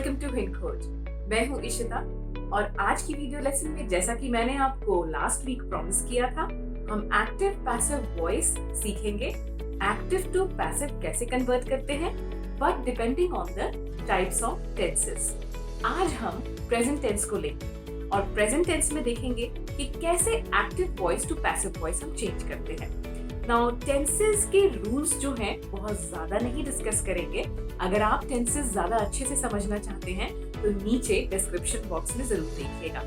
Welcome to hint खोज। मैं हूँ इशिता और आज की वीडियो लेसन में जैसा कि मैंने आपको लास्ट वीक प्रॉमिस किया था, हम एक्टिव पैसिव वॉइस सीखेंगे। एक्टिव टू पैसिव कैसे कन्वर्ट करते हैं, but depending on the types of tenses. आज हम प्रेजेंट टेंस को लेंगे और प्रेजेंट टेंस में देखेंगे कि कैसे active voice to passive voice हम चेंज करते हैं। नाउ टेंसेस के रूल्स जो हैं बहुत ज्यादा नहीं डिस्कस करेंगे। अगर आप टेंसेस ज्यादा अच्छे से समझना चाहते हैं तो नीचे डिस्क्रिप्शन बॉक्स में जरूर देखिएगा।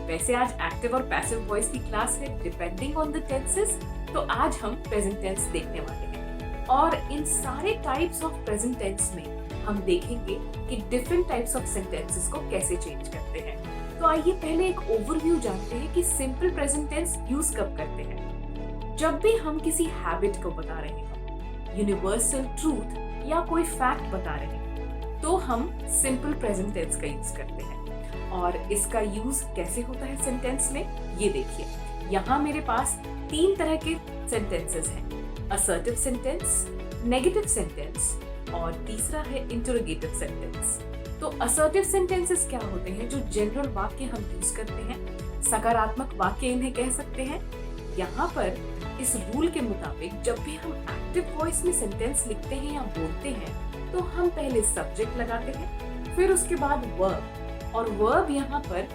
वैसे आज एक्टिव और पैसिव वॉइस की क्लास है डिपेंडिंग ऑन द टेंसेस, तो आज हम प्रेजेंट टेंस देखने वाले हैं और इन सारे टाइप्स ऑफ प्रेजेंट टेंस में हम देखेंगे कि डिफरेंट टाइप्स ऑफ सेंटेंसेस को कैसे चेंज करते हैं। तो आइए पहले एक ओवरव्यू जानते हैं कि सिंपल प्रेजेंट टेंस यूज कब करते हैं। जब भी हम किसी हैबिट को बता रहे हो, यूनिवर्सल ट्रूथ या कोई फैक्ट बता रहे हैं, तो हम सिंपल प्रेजेंट टेंस का यूज करते हैं। और इसका यूज कैसे होता है सेंटेंस में, ये देखिए। यहाँ मेरे पास 3 तरह के सेंटेंसेस हैं, असर्टिव सेंटेंस, नेगेटिव सेंटेंस और तीसरा है इंटरोगेटिव सेंटेंस। तो असर्टिव सेंटेंसेस क्या होते हैं? जो जनरल वाक्य हम यूज करते हैं, सकारात्मक वाक्य इन्हें कह सकते हैं। यहाँ पर इस रूल के मुताबिक जब भी हम एक्टिव वॉइस में सेंटेंस लिखते हैं या बोलते हैं तो हम पहले सब्जेक्ट लगाते हैं, फिर उसके बाद वर्ब। और वर्ब यहाँ पर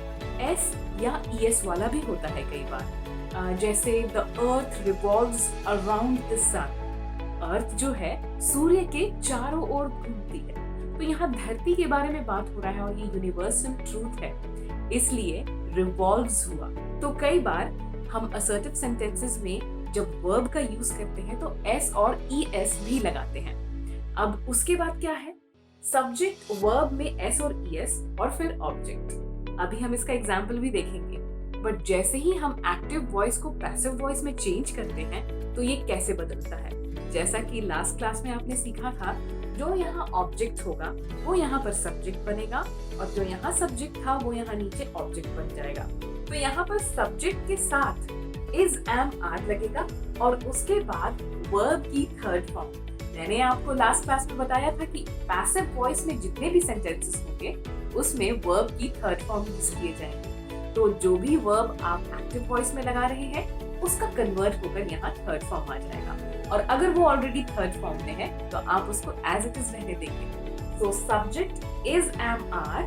एस या ईएस वाला भी होता है कई बार, जैसे the earth revolves around the sun. Earth जो है सूर्य के चारों ओर घूमती है, तो यहाँ धरती के बारे में बात हो रहा है और ये यूनिवर्सल ट्रूथ है, इसलिए रिवॉल्व्स हुआ। तो कई बार हम असर्टिव सेंटेंसेस में जब वर्ब का यूज करते हैं तो एस और ईएस भी लगाते हैं। अब उसके बाद क्या है, सब्जेक्ट वर्ब में एस और ईएस और फिर ऑब्जेक्ट। अभी हम इसका एग्जाम्पल भी देखेंगे। बट जैसे ही हम एक्टिव वॉइस को पैसिव वॉइस में चेंज करते हैं तो ये कैसे बदलता है। जैसा कि लास्ट क्लास में आपने सीखा था, जो यहाँ ऑब्जेक्ट होगा वो यहाँ पर सब्जेक्ट बनेगा और जो यहाँ सब्जेक्ट था वो यहाँ नीचे ऑब्जेक्ट बन जाएगा। तो यहाँ पर सब्जेक्ट के साथ इज एम आर लगेगा और उसके बाद वर्ब की थर्ड फॉर्म। मैंने आपको लास्ट क्लास में बताया था कि पैसिव वॉइस में जितने भी सेंटेंसेस होंगे उसमें वर्ब की थर्ड फॉर्म यूज किए जाएंगे। तो जो भी वर्ब आप एक्टिव वॉइस में लगा रहे हैं उसका कन्वर्ट होकर यहाँ थर्ड फॉर्म आ जाएगा। और अगर वो ऑलरेडी थर्ड फॉर्म में है तो आप उसको एज इट इज रहने देंगे। तो subject is am are,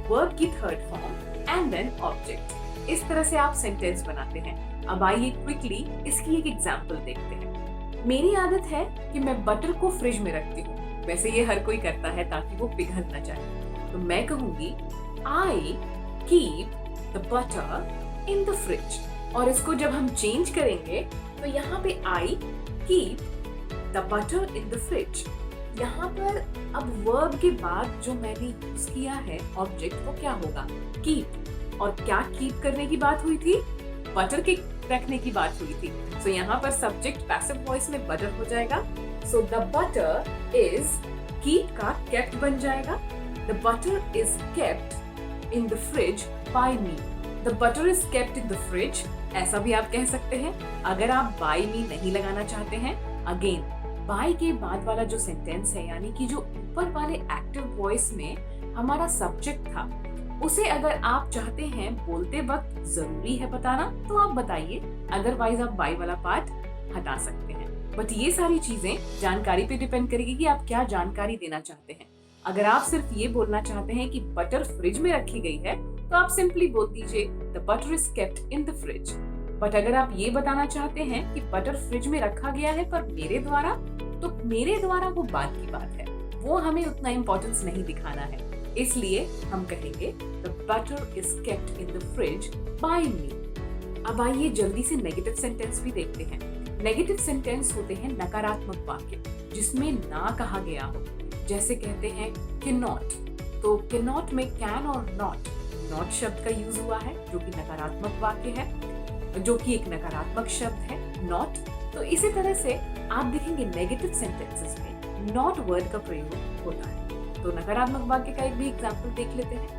verb की third form and then object. इस तरह से आप सेंटेंस बनाते हैं। अब आइए क्विकली इसकी एक एग्जांपल देखते हैं। मेरी आदत है कि मैं बटर को फ्रिज में रखती हूँ। वैसे ये हर कोई करता है ताकि वो पिघल ना जाए। तो मैं कहूंगी I keep the butter in the fridge. और इसको जब हम चेंज करेंगे तो यहाँ पे I keep the butter in the fridge. यहाँ पर अब वर्ब के बाद जो मैंने यूज किया है ऑब्जेक्ट, वो क्या होगा, कीप। और क्या कीप करने की बात हुई थी, बटर के रखने की बात हुई थी। सो यहाँ पर सब्जेक्ट पैसिव वॉइस में बटर हो जाएगा। So the butter is, keep का केप्ट बन जाएगा। The butter is kept in the fridge by me. The butter is kept in the fridge, ऐसा भी आप कह सकते हैं। अगर आप बाय मी नहीं लगाना चाहते हैं, अगेन बाय के बाद वाला जो सेंटेंस है, यानी कि जो ऊपर वाले एक्टिव वॉइस में हमारा सब्जेक्ट था, उसे अगर आप चाहते हैं बोलते वक्त जरूरी है बताना तो आप बताइए, अदरवाइज आप बाय वाला पार्ट हटा सकते हैं। बट ये सारी चीजें जानकारी पे डिपेंड करेगी कि आप क्या जानकारी देना चाहते हैं। अगर आप सिर्फ ये बोलना चाहते हैं कि बटर फ्रिज में रखी गई है तो आप सिंपली बोल दीजिए the butter is kept in the fridge. But अगर आप ये बताना चाहते हैं कि बटर फ्रिज में रखा गया है पर मेरे द्वारा, तो मेरे द्वारा वो बात की बात है, वो हमें उतना इम्पोर्टेंस नहीं दिखाना है, इसलिए हम कहेंगे The butter is kept in the fridge by me। अब आइए जल्दी से नेगेटिव सेंटेंस भी देखते हैं। नेगेटिव सेंटेंस होते हैं नकारात्मक वाक्य जिसमें ना कहा गया हो। जैसे कहते हैं cannot, तो cannot में can और not शब्द का यूज हुआ है जो कि नकारात्मक वाक्य है, जो कि एक नकारात्मक शब्द है not। तो इसी तरह से आप देखेंगे नेगेटिव सेंटेंसेस में not वर्ड का प्रयोग होता है। तो नकारात्मक वाक्य का एक भी एग्जाम्पल देख लेते हैं।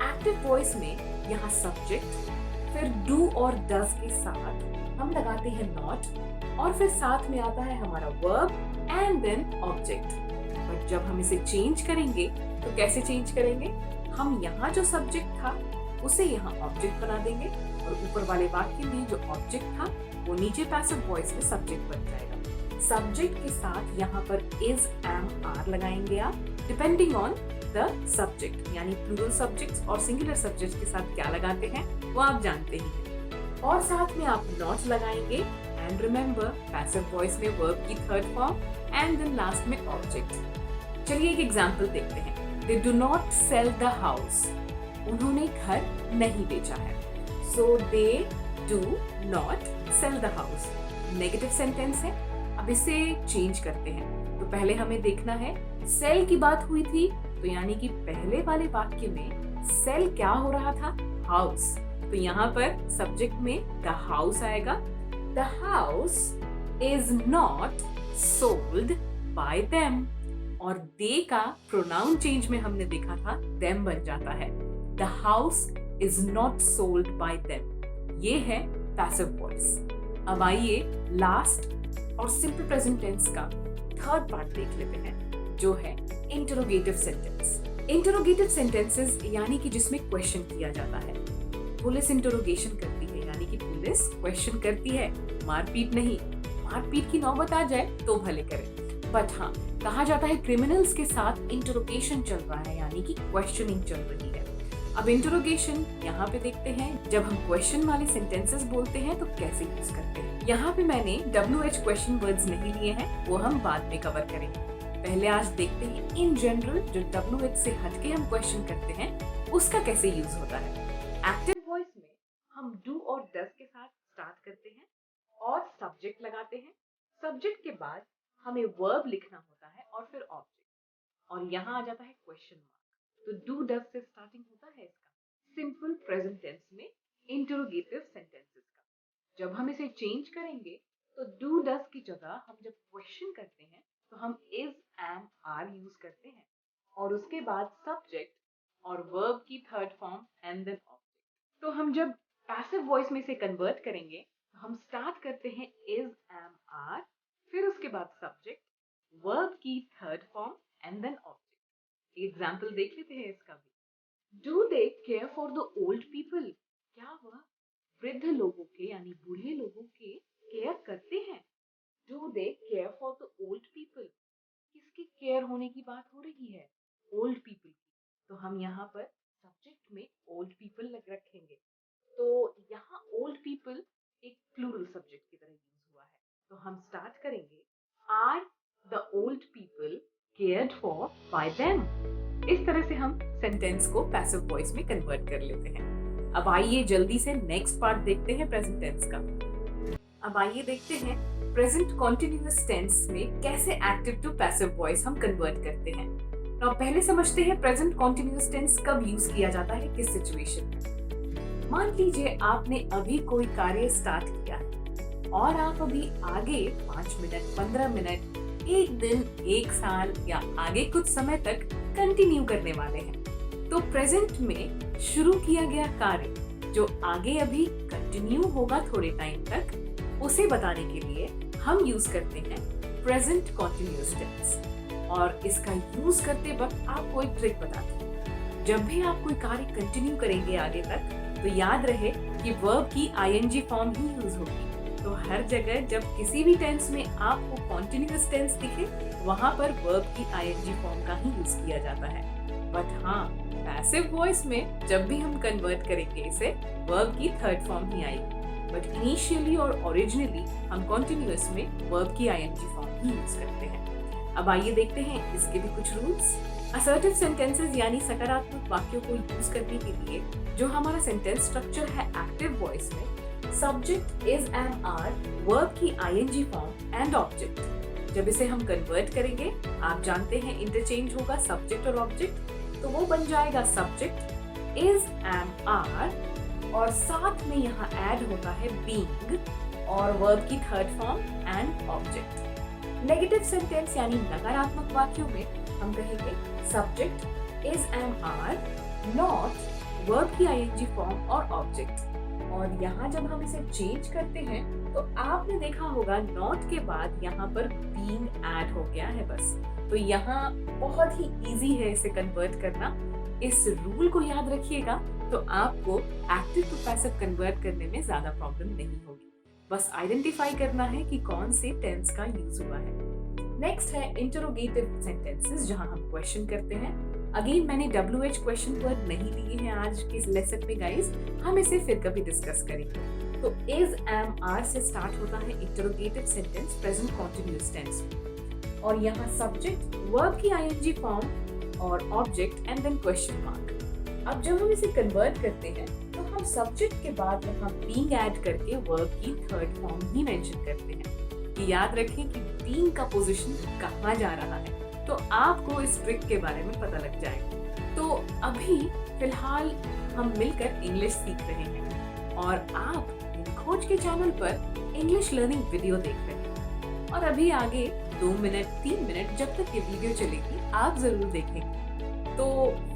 एक्टिव वॉइस में यहाँ सब्जेक्ट, फिर डू और डज के साथ हम लगाते हैं नॉट और फिर साथ में आता है हमारा verb and then object. But जब हम इसे चेंज करेंगे तो कैसे चेंज करेंगे, हम यहाँ जो सब्जेक्ट था उसे यहाँ ऑब्जेक्ट बना देंगे और ऊपर वाले वाक्य में जो ऑब्जेक्ट था वो नीचे पैसिव वॉइस में सब्जेक्ट बन जाएगा। सब्जेक्ट के साथ यहाँ पर इज, एम, आर लगाएंगे आप डिपेंडिंग ऑन द सब्जेक्ट, यानी प्लूरल सब्जेक्ट्स और सिंगुलर सब्जेक्ट्स के साथ क्या लगाते हैं वो आप जानते ही हैं। और साथ में आप नॉट लगाएंगे एंड रिमेंबर पैसिव वॉइस में वर्ब की third form and then last में ऑब्जेक्ट। चलिए एक एग्जांपल देखते हैं। They do not sell the house, उन्होंने घर नहीं बेचा है। So they do not sell the house negative sentence है। अब इसे चेंज करते हैं। तो पहले हमें देखना है सेल की बात हुई थी, तो यानी कि पहले वाले वाक्य में सेल क्या हो रहा था, हाउस। तो यहाँ पर सब्जेक्ट में द हाउस आएगा। The house is not sold by them, और दे का प्रोनाउन चेंज में हमने देखा था देम बन जाता है। The house is not sold by them, ये है पैसिव वॉइस। अब आइए लास्ट और सिंपल प्रेजेंट टेंस का थर्ड पार्ट देख लेते हैं, जो है इंटरोगेटिव सेंटेंस। इंटरोगेटिव सेंटेंसेस यानी कि जिसमें क्वेश्चन किया जाता है। पुलिस इंटरोगेशन करती है, यानी कि पुलिस क्वेश्चन करती है, मारपीट नहीं। मारपीट की नौबत आ जाए तो भले करे, बट हाँ कहा जाता है क्रिमिनल्स के साथ इंटरोगेशन चल रहा है, यानी कि क्वेश्चनिंग चल रही है। अब इंटरोगेशन यहाँ पे देखते हैं, जब हम क्वेश्चन वाले सेंटेंसेस बोलते हैं तो कैसे यूज करते हैं। यहाँ पे मैंने WH क्वेश्चन वर्ड्स नहीं लिए हैं, वो हम बाद में कवर करेंगे। पहले आज देखते हैं इन जनरल जो WH से हटके हम क्वेश्चन करते हैं उसका कैसे यूज होता है। एक्टिव वॉइस में हम डू और डज के साथ स्टार्ट करते हैं और सब्जेक्ट लगाते हैं। सब्जेक्ट के बाद हमें वर्ब लिखना होता है और फिर ऑब्जेक्ट, और यहाँ आ जाता है क्वेश्चन मार्क। तो डू डज से स्टार्टिंग होता है इसका सिंपल प्रेजेंट टेंस में इंटरोगेटिव सेंटेंसेस का। जब हम इसे चेंज करेंगे तो डू डज की जगह हम जब क्वेश्चन करते हैं तो हम इज, एम, आर यूज करते हैं, और उसके बाद सब्जेक्ट और वर्ब की third form and then object. तो हम जब पैसिव वॉइस में से कन्वर्ट करेंगे तो हम स्टार्ट करते हैं इज, एम, आर, फिर उसके बाद सब्जेक्ट, वर्ब की third form and then object. Example देख लेते हैं इसका भी। Do they care for the old people, क्या वह वृद्ध लोगों के यानी बूढ़े लोगों के केयर करते हैं। Do they care for the old people, किसकी केयर होने की बात हो रही है, ओल्ड पीपल की। तो हम यहाँ पर सब्जेक्ट में ओल्ड पीपल लग रखेंगे। तो यहाँ ओल्ड पीपल एक प्लूरल सब्जेक्ट की तरह यूज हुआ है। तो हम स्टार्ट करेंगे are the old people cared for by them. इस तरह से हम सेंटेंस को पैसिव वॉइस में कन्वर्ट कर लेते हैं। अब आइए जल्दी से नेक्स्ट पार्ट देखते हैं प्रेजेंट टेंस का। अब आइए देखते हैं प्रेजेंट कॉन्टिन्यूअस टेंस में कैसे एक्टिव टू पैसिव वॉइस हम कन्वर्ट करते हैं। तो अब पहले समझते हैं प्रेजेंट कॉन्टिन्यूअस टेंस कब यूज किया जाता है, किस सिचुएशन में। मान लीजिए आपने अभी कोई कार्य स्टार्ट किया है और आप अभी आगे 5 मिनट, 15 मिनट, एक दिन, एक साल या आगे कुछ समय तक कंटिन्यू करने वाले हैं। तो प्रेजेंट में शुरू किया गया कार्य जो आगे अभी कंटिन्यू होगा थोड़े टाइम तक, उसे बताने के लिए हम यूज करते हैं प्रेजेंट कॉन्टिन्यूअस टेंस। और इसका यूज करते वक्त आपको एक ट्रिक बताती हूँ। जब भी आप कोई कार्य कंटिन्यू करेंगे आगे तक, तो याद रहे कि वर्ब की ing फॉर्म ही यूज होगी। तो हर जगह जब किसी भी टेंस में आपको कॉन्टिन्यूअस टेंस दिखे, वहां पर वर्ब की ing फॉर्म का ही यूज किया जाता है। बट हाँ, पैसिव वॉइस में जब भी हम कन्वर्ट करेंगे इसे, वर्ब की थर्ड फॉर्म ही आएगी। बट इनिशियली और ओरिजिनली हम कॉन्टिन्यूअस में वर्ब की ing फॉर्म ही यूज करते हैं। अब आइए देखते हैं इसके भी कुछ रूल्स। असर्टिव सेंटेंसेस यानी सकारात्मक वाक्यों को यूज करने के लिए जो हमारा सेंटेंस स्ट्रक्चर है एक्टिव वॉइस में, subject is, am, are, verb की ing फॉर्म एंड ऑब्जेक्ट। जब इसे हम कन्वर्ट करेंगे, आप जानते हैं इंटरचेंज होगा सब्जेक्ट और ऑब्जेक्ट, तो वो बन जाएगा सब्जेक्ट इज, एम, आर, और साथ में यहाँ ऐड होता है बीइंग और वर्ब की third form and object. Negative sentence यानी नकारात्मक वाक्यों में हम कहेंगे subject is, am, are, not, verb की ing फॉर्म और ऑब्जेक्ट। और यहाँ जब हम इसे चेंज करते हैं तो आपने देखा होगा नॉट के बाद यहाँ पर बीइंग ऐड हो गया है बस। तो यहाँ बहुत ही इजी है इसे कन्वर्ट करना। इस रूल को याद रखिएगा तो आपको एक्टिव टू पैसिव कन्वर्ट करने में ज्यादा प्रॉब्लम नहीं होगी। बस आइडेंटिफाई करना है कि कौन से टेंस का यूज हुआ है। नेक्स्ट है इंटरोगेटिव सेंटेंसेस, जहां हम क्वेश्चन करते हैं। अगेन मैंने WH क्वेश्चन वर्ड नहीं लिए हैं आज के लेसन में गाइस, हम इसे फिर कभी डिस्कस करेंगे। तो इज, एम, आर से स्टार्ट होता है interrogative sentence present continuous tense, और यहाँ सब्जेक्ट, वर्ब की ING फॉर्म और object and then question mark. अब जब हम इसे कन्वर्ट करते हैं तो हम सब्जेक्ट के बाद यहाँ बीइंग ऐड करके वर्ब की थर्ड फॉर्म ही मेंशन करते हैं। कि याद रखें कि बीइंग का पोजीशन कहाँ जा रहा है, तो आपको इस ट्रिक के बारे में पता लग जाएगा। तो अभी फिलहाल हम मिलकर इंग्लिश सीख रहे हैं और आप खोज के चैनल पर इंग्लिश लर्निंग वीडियो देख रहे हैं, और अभी आगे 2 मिनट 3 मिनट जब तक ये वीडियो चलेगी आप जरूर देखेंगे। तो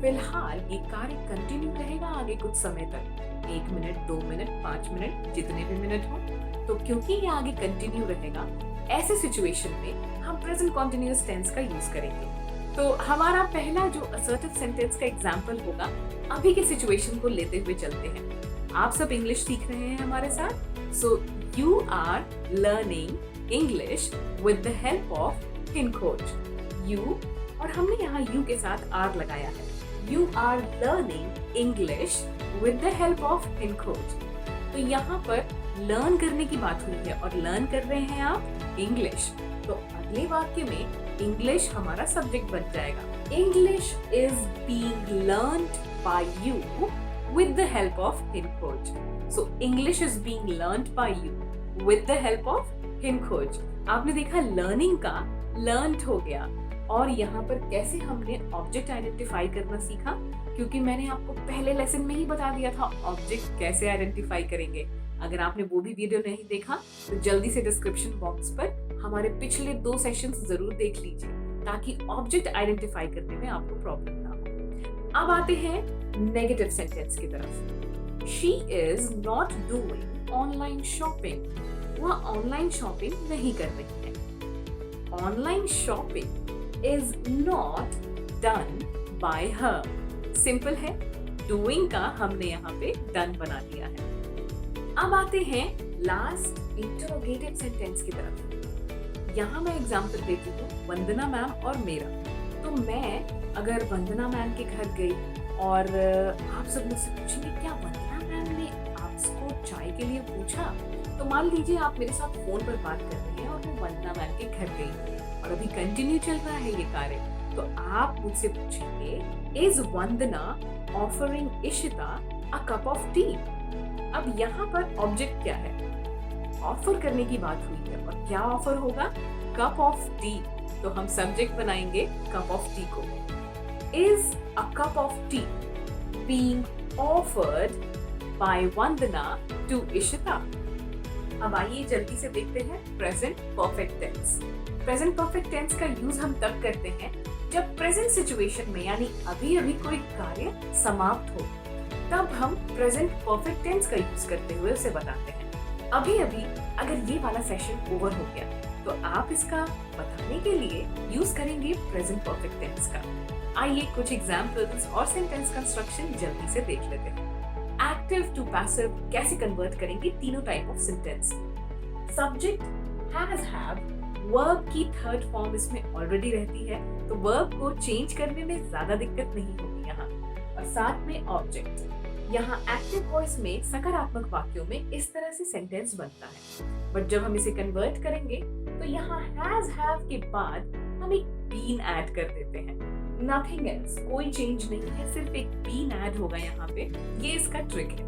फिलहाल ये कार्य कंटिन्यू रहेगा आगे कुछ समय तक, 1 मिनट 2 मिनट 5 मिनट जितने भी मिनट हो। तो क्योंकि ये आगे कंटिन्यू रहेगा, ऐसे सिचुएशन में हम प्रेजेंट कॉन्टिन्यूअस टेंस का यूज करेंगे। तो हमारा पहला जो असर्टिव सेंटेंस का एग्जांपल होगा, अभी के सिचुएशन को लेते हुए चलते हैं। आप सब इंग्लिश सीख रहे हैं हमारे साथ। So you are learning English with the help of HinKhoj. You, और हमने यहाँ यू के साथ आर लगाया है। You are learning English with the help of HinKhoj. तो यहाँ पर लर्न करने की बात हुई है और लर्न कर रहे हैं आप इंग्लिश, तो अगले वाक्य में इंग्लिश हमारा सब्जेक्ट बन जाएगा। English is being learned by you with the help of HinKhoj. So English is being learned by you with the help of HinKhoj. आपने देखा लर्निंग का लर्न्ड हो गया, और यहाँ पर कैसे हमने ऑब्जेक्ट आइडेंटिफाई करना सीखा, क्योंकि मैंने आपको पहले लेसन में ही बता दिया था ऑब्जेक्ट कैसे आइडेंटिफाई करेंगे। अगर आपने वो भी वीडियो नहीं देखा तो जल्दी से डिस्क्रिप्शन बॉक्स पर हमारे पिछले 2 सेशंस जरूर देख लीजिए, ताकि ऑब्जेक्ट आइडेंटिफाई करने में आपको प्रॉब्लम ना हो। अब आते हैं नेगेटिव सेंटेंस की तरफ। She is not doing online shopping. वह ऑनलाइन शॉपिंग नहीं कर रही है। Online shopping is not done by her. Simple है, डूइंग का हमने यहाँ पे डन बना दिया है। अब आते हैं लास्ट इंटरोगेटिव सेंटेंस की तरफ। यहाँ मैं एग्जांपल देती हूँ वंदना मैम और मेरा। तो मैं अगर वंदना मैम के घर गई और आप सब मुझसे पूछेंगे क्या वंदना मैम ने आपको चाय के लिए पूछा, तो मान लीजिए आप मेरे साथ फोन पर बात कर रहे हैं और मैं वंदना मैम के घर गई और अभी कंटिन्यू चल रहा है ये कार्य, तो आप मुझसे पूछेंगे is Vandana offering Ishita a cup of T. अब यहाँ पर ऑब्जेक्ट क्या है, ऑफर करने की बात हुई है, और क्या ऑफर होगा, कप ऑफ टी। तो हम सब्जेक्ट बनाएंगे कप ऑफ टी को। Is a cup of tea being offered by Vandana to Ishita. अब आइए जल्दी से देखते हैं present perfect tense. Present perfect tense का यूज हम तब करते हैं जब प्रेजेंट सिचुएशन में, यानी अभी अभी कोई कार्य समाप्त हो, तब हम प्रेजेंट परफेक्ट टेंस का यूज करते हुए उसे बताते हैं। अभी अभी अगर ये वाला सेशन ओवर हो गया तो आप इसका बताने के लिए यूज करेंगे प्रेजेंट परफेक्ट टेंस का। आइए कुछ एग्जांपल्स और सेंटेंस कंस्ट्रक्शन जल्दी से देख लेते हैं। एक्टिव टू पैसिव कैसे कन्वर्ट करेंगे तीनों type of sentence. Subject has, have, verb की थर्ड फॉर्म इसमें ऑलरेडी रहती है, तो वर्ब को चेंज करने में ज्यादा दिक्कत नहीं होगी यहाँ, और साथ में ऑब्जेक्ट। यहाँ एक्टिव वॉइस में सकारात्मक वाक्यों में इस तरह से सेंटेंस बनता है, बट जब हम इसे कन्वर्ट करेंगे तो यहाँ हैज, हैव के बाद हम एक बीन ऐड कर देते हैं। नथिंग एल्स, कोई चेंज नहीं है, सिर्फ एक बीन ऐड होगा यहाँ पे, ये इसका ट्रिक है।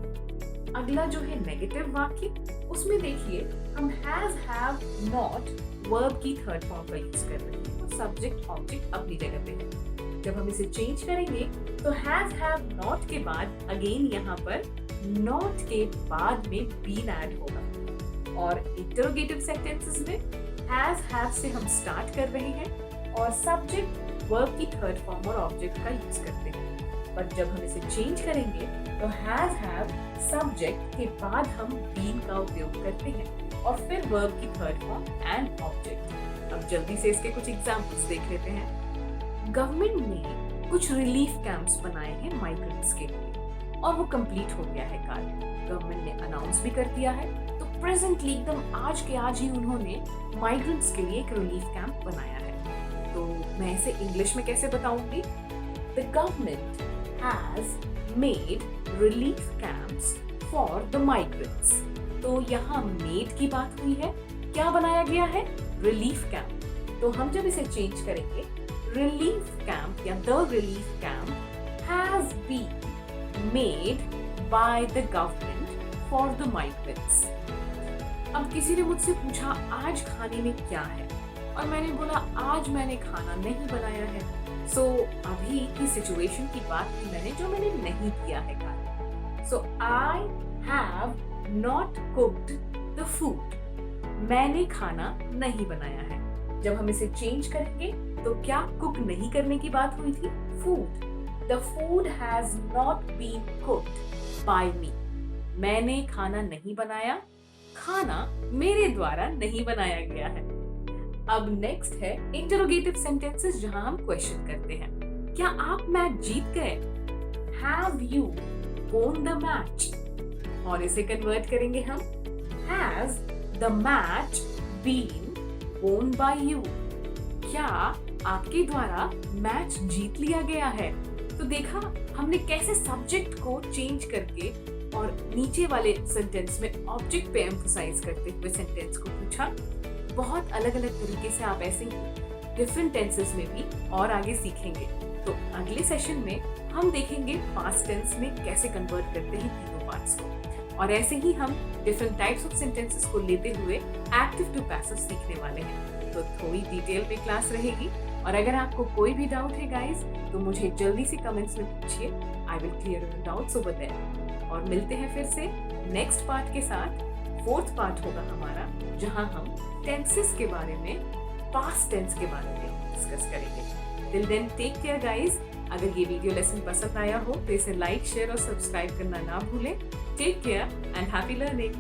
अगला जो है नेगेटिव वाक्य, उसमें देखिए हम हैज, हैव, नॉट वर्ब की थर्ड फॉर्म का यूज कर रहे हैं, तो सब्जेक्ट ऑब्जेक्ट अपनी जगह पे है। जब हम इसे चेंज करेंगे तो हैज, हैव, नॉट के बाद अगेन यहाँ पर नॉट के बाद में बीन ऐड होगा, और इंटरोगेटिव सेंटेंसेस में हैज, हैव से हम स्टार्ट कर रहे हैं और सब्जेक्ट वर्ब की थर्ड फॉर्म और ऑब्जेक्ट का यूज करते हैं। पर जब हम इसे चेंज करेंगे तो हैज, हैव, सब्जेक्ट के बाद हम बीन का उपयोग करते हैं और फिर वर्ब की थर्ड फॉर्म एंड ऑब्जेक्ट। अब जल्दी से इसके कुछ एग्जांपल्स देख लेते हैं। गवर्नमेंट ने कुछ रिलीफ कैंप्स बनाए हैं माइग्रेंट्स के लिए और वो कंप्लीट हो गया है कार्य। गवर्नमेंट ने अनाउंस भी कर दिया है, तो प्रेजेंटली एकदम आज के आज ही उन्होंने माइग्रेंट्स के लिए एक रिलीफ कैंप बनाया है। तो मैं इसे इंग्लिश में कैसे बताऊंगी? The government has made relief camps for the migrants. तो यहाँ मेड की बात हुई है, क्या बनाया गया है? Relief camp. तो हम जब इसे चेंज करेंगे, रिलीफ कैंप या the relief camp has been made by the government for the migrants. अब किसी ने मुझसे पूछा आज खाने में क्या है, और मैंने बोला आज मैंने खाना नहीं बनाया है। सो अभी की सिचुएशन की बात की मैंने, जो मैंने नहीं किया है खाना। So I have not cooked the food. मैंने खाना नहीं बनाया है। जब हम इसे चेंज करेंगे तो क्या कुक नहीं करने की बात हुई थी? Food. The food has not been cooked by me. मैंने खाना नहीं बनाया, खाना मेरे द्वारा नहीं बनाया गया है। अब नेक्स्ट है इंटरोगेटिव सेंटेंसेस, जहां हम क्वेश्चन करते हैं। क्या आप मैच जीत गए? Have you won the match? और इसे कन्वर्ट करेंगे हम, has the match been won by you? क्या आपके द्वारा मैच जीत लिया गया है? तो देखा हमने कैसे सब्जेक्ट को चेंज करके और नीचे वाले सेंटेंस में ऑब्जेक्ट पे एम्फसाइज करते हुए सेंटेंस को पूछा। बहुत अलग अलग तरीके से आप ऐसे ही डिफरेंट टेंसेस में भी और आगे सीखेंगे। तो अगले सेशन में हम देखेंगे पास्ट टेंस में कैसे कन्वर्ट करते हैं तीनों पार्ट्स को, और ऐसे ही हम डिफरेंट टाइप्स ऑफ सेंटेंसेस को लेते हुए एक्टिव टू पैसिव सीखने वाले हैं। तो थोड़ी डिटेल में क्लास रहेगी, और अगर आपको कोई भी डाउट है गाइस तो मुझे जल्दी से कमेंट्स में पूछिए। I will clear your doubts over there. और मिलते हैं फिर से नेक्स्ट पार्ट के साथ। फोर्थ पार्ट होगा हमारा, जहां हम टेंसेस के बारे में, पास्ट टेंस के बारे में डिस्कस करेंगे। Till then take care guys. अगर ये वीडियो लेसन पसंद आया हो तो इसे लाइक, शेयर और सब्सक्राइब करना ना भूलें। Take care and happy learning!